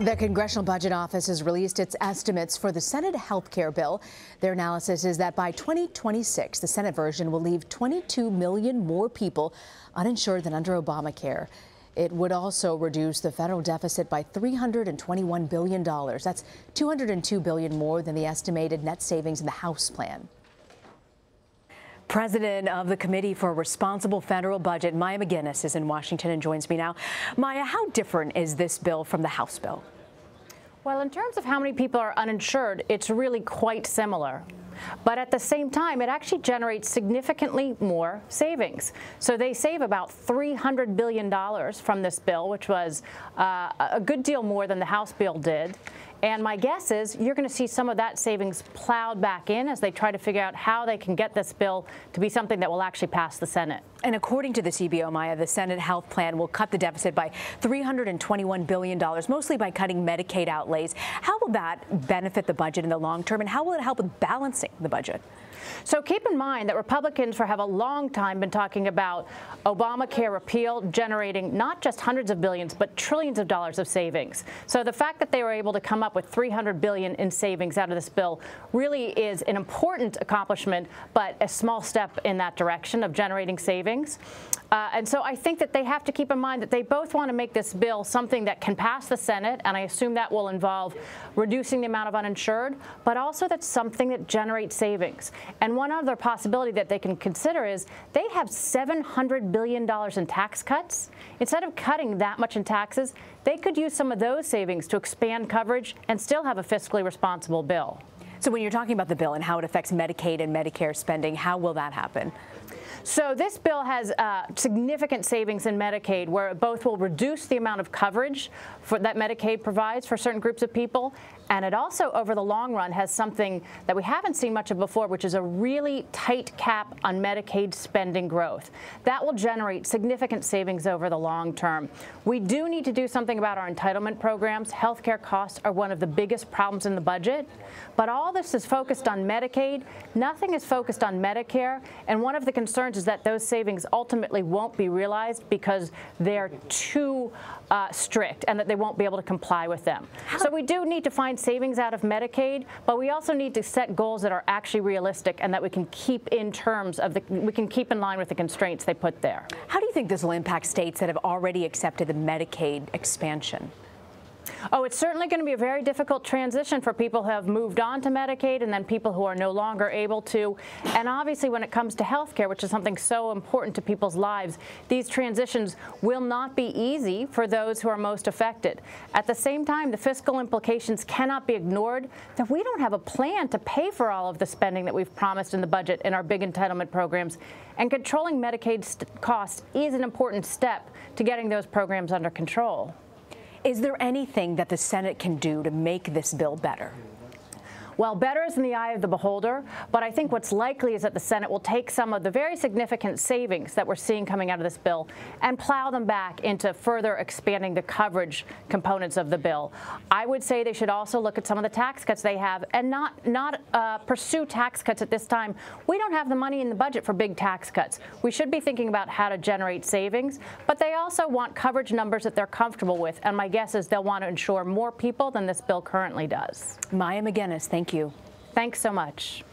The Congressional Budget Office has released its estimates for the Senate health care bill. Their analysis is that by 2026, the Senate version will leave 22 million more people uninsured than under Obamacare. It would also reduce the federal deficit by $321 billion. That's $202 billion more than the estimated net savings in the House plan. President of the Committee for a Responsible Federal Budget, Maya MacGuineas, is in Washington and joins me now. Maya, how different is this bill from the House bill? Well, in terms of how many people are uninsured, it's really quite similar. But at the same time, it actually generates significantly more savings. So they save about $300 billion from this bill, which was a good deal more than the House bill did. And my guess is you're going to see some of that savings plowed back in as they try to figure out how they can get this bill to be something that will actually pass the Senate. And according to the CBO, Maya, the Senate health plan will cut the deficit by $321 billion, mostly by cutting Medicaid outlays. How will that benefit the budget in the long term, and how will it help with balancing the budget? So keep in mind that Republicans have a long time been talking about Obamacare repeal generating not just hundreds of billions, but trillions of dollars of savings. So the fact that they were able to come up with $300 billion in savings out of this bill really is an important accomplishment, but a small step in that direction of generating savings. And so I think that they have to keep in mind that they both want to make this bill something that can pass the Senate, and I assume that will involve reducing the amount of uninsured, but also that's something that generates savings. And one other possibility that they can consider is they have $700 billion in tax cuts. Instead of cutting that much in taxes, they could use some of those savings to expand coverage and still have a fiscally responsible bill. So when you're talking about the bill and how it affects Medicaid and Medicare spending, how will that happen? So this bill has significant savings in Medicaid, where it both will reduce the amount of coverage that Medicaid provides for certain groups of people, and it also, over the long run, has something that we haven't seen much of before, which is a really tight cap on Medicaid spending growth. That will generate significant savings over the long term. We do need to do something about our entitlement programs. Healthcare costs are one of the biggest problems in the budget, but all this is focused on Medicaid. Nothing is focused on Medicare, and one of the concerns is that those savings ultimately won't be realized because they're too strict and that they won't be able to comply with them. So we do need to find savings out of Medicaid, but we also need to set goals that are actually realistic and that we can keep in terms of we can keep in line with the constraints they put there. How do you think this will impact states that have already accepted the Medicaid expansion? Oh, it's certainly going to be a very difficult transition for people who have moved on to Medicaid and then people who are no longer able to. And obviously, when it comes to health care, which is something so important to people's lives, these transitions will not be easy for those who are most affected. At the same time, the fiscal implications cannot be ignored, that we don't have a plan to pay for all of the spending that we've promised in the budget in our big entitlement programs. And controlling Medicaid costs is an important step to getting those programs under control. Is there anything that the Senate can do to make this bill better? Well, better is in the eye of the beholder, but I think what's likely is that the Senate will take some of the very significant savings that we're seeing coming out of this bill and plow them back into further expanding the coverage components of the bill. I would say they should also look at some of the tax cuts they have and not pursue tax cuts at this time. We don't have the money in the budget for big tax cuts. We should be thinking about how to generate savings, but they also want coverage numbers that they're comfortable with, and my guess is they'll want to insure more people than this bill currently does. Maya MacGuineas, thank you. Thanks so much.